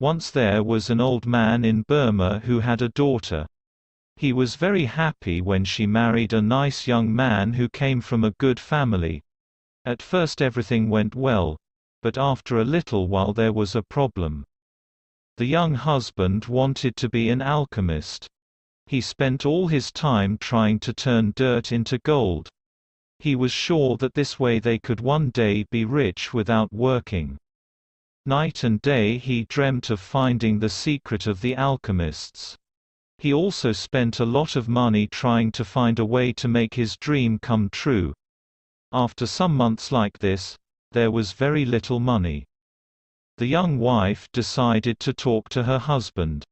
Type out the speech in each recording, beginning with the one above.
Once there was an old man in Burma who had a daughter. He was very happy when she married a nice young man who came from a good family. At first everything went well, but after a little while there was a problem. The young husband wanted to be an alchemist. He spent all his time trying to turn dirt into gold. He was sure that this way they could one day be rich without working. Night and day he dreamt of finding the secret of the alchemists. He also spent a lot of money trying to find a way to make his dream come true. After some months like this, there was very little money. The young wife decided to talk to her husband.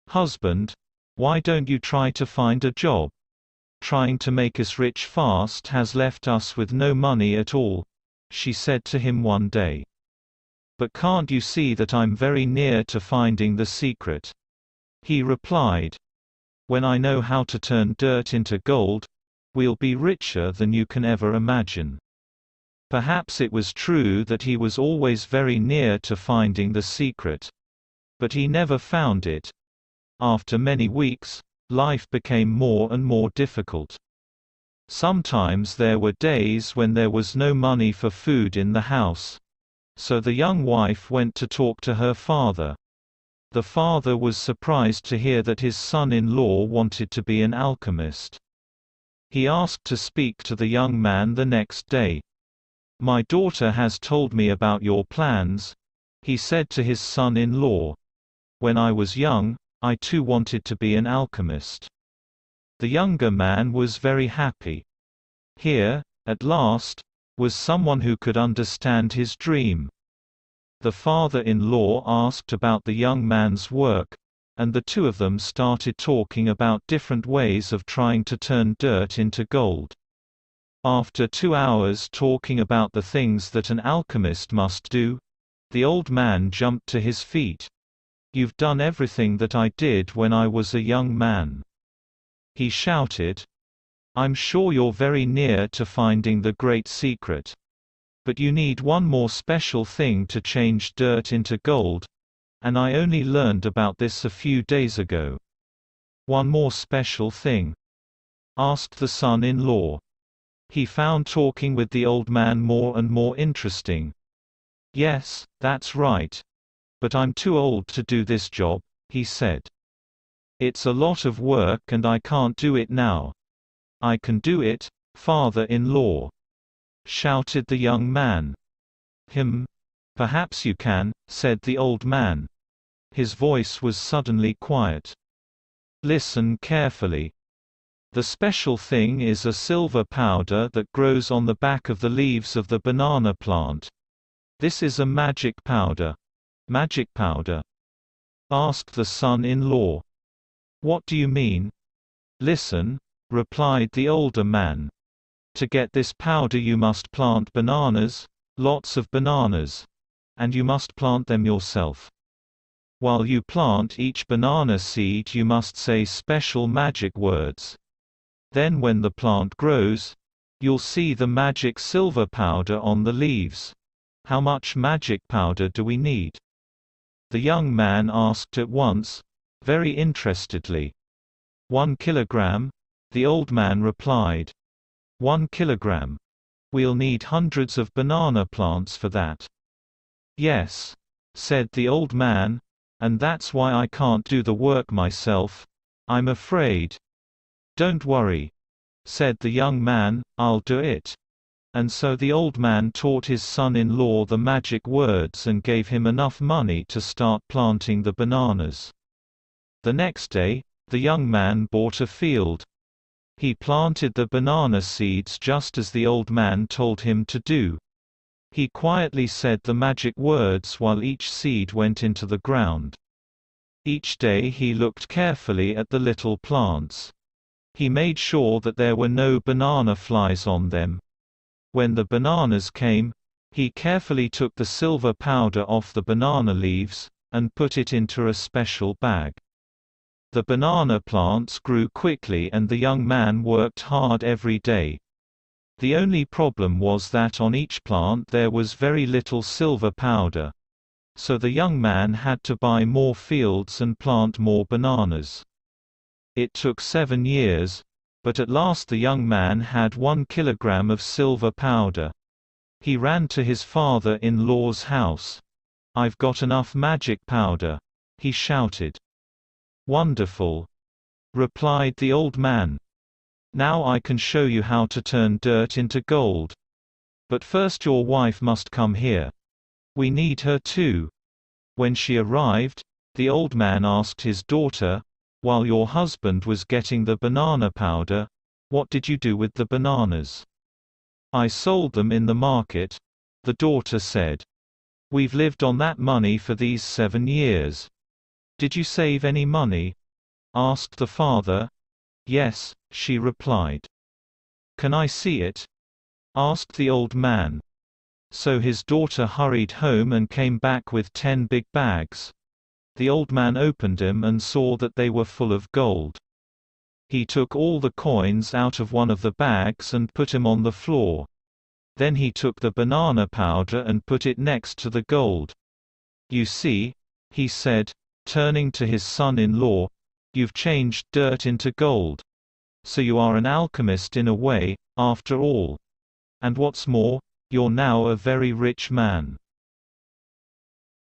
"Husband, why don't you try to find a job? Trying to make us rich fast has left us with no money at all," she said to him one day. "But can't you see that I'm very near to finding the secret?" He replied. "When I know how to turn dirt into gold, we'll be richer than you can ever imagine." Perhaps it was true that he was always very near to finding the secret. But he never found it. After many weeks, life became more and more difficult. Sometimes there were days when there was no money for food in the house. So the young wife went to talk to her father. The father was surprised to hear that his son-in-law wanted to be an alchemist. He asked to speak to the young man the next day. "My daughter has told me about your plans," he said to his son-in-law. "When I was young, I too wanted to be an alchemist." The younger man was very happy. Here, at last, was someone who could understand his dream. The father-in-law asked about the young man's work, and the two of them started talking about different ways of trying to turn dirt into gold. After 2 hours talking about the things that an alchemist must do, the old man jumped to his feet. "You've done everything that I did when I was a young man," he shouted. "I'm sure you're very near to finding the great secret. But you need one more special thing to change dirt into gold, and I only learned about this a few days ago." "One more special thing?" asked the son-in-law. He found talking with the old man more and more interesting. "Yes, that's right. But I'm too old to do this job," he said. "It's a lot of work and I can't do it now." "I can do it, father-in-law," shouted the young man. Perhaps you can," said the old man. His voice was suddenly quiet. "Listen carefully. The special thing is a silver powder that grows on the back of the leaves of the banana plant. This is a magic powder." "Magic powder?" asked the son-in-law. "What do you mean?" "Listen," replied the older man. "To get this powder you must plant bananas, lots of bananas. And you must plant them yourself. While you plant each banana seed you must say special magic words. Then when the plant grows, you'll see the magic silver powder on the leaves. How much magic powder do we need?" The young man asked at once, very interestedly. 1 kilogram, the old man replied. 1 kilogram. We'll need hundreds of banana plants for that. "Yes," said the old man, "and that's why I can't do the work myself, I'm afraid." "Don't worry," said the young man, "I'll do it." And so the old man taught his son-in-law the magic words and gave him enough money to start planting the bananas. The next day, the young man bought a field. He planted the banana seeds just as the old man told him to do. He quietly said the magic words while each seed went into the ground. Each day he looked carefully at the little plants. He made sure that there were no banana flies on them. When the bananas came, he carefully took the silver powder off the banana leaves, and put it into a special bag. The banana plants grew quickly and the young man worked hard every day. The only problem was that on each plant there was very little silver powder. So the young man had to buy more fields and plant more bananas. It took 7 years, but at last the young man had 1 kilogram of silver powder. He ran to his father-in-law's house. "I've got enough magic powder," he shouted. "Wonderful," replied the old man. "Now I can show you how to turn dirt into gold. But first your wife must come here. We need her too." When she arrived, the old man asked his daughter, "While your husband was getting the banana powder, what did you do with the bananas?" "I sold them in the market," the daughter said. "We've lived on that money for these 7 years. Did you save any money?" asked the father. "Yes," she replied. "Can I see it?" asked the old man. So his daughter hurried home and came back with 10 big bags. The old man opened them and saw that they were full of gold. He took all the coins out of one of the bags and put them on the floor. Then he took the banana powder and put it next to the gold. "You see," he said, turning to his son-in-law, "you've changed dirt into gold. So you are an alchemist in a way, after all. And what's more, you're now a very rich man."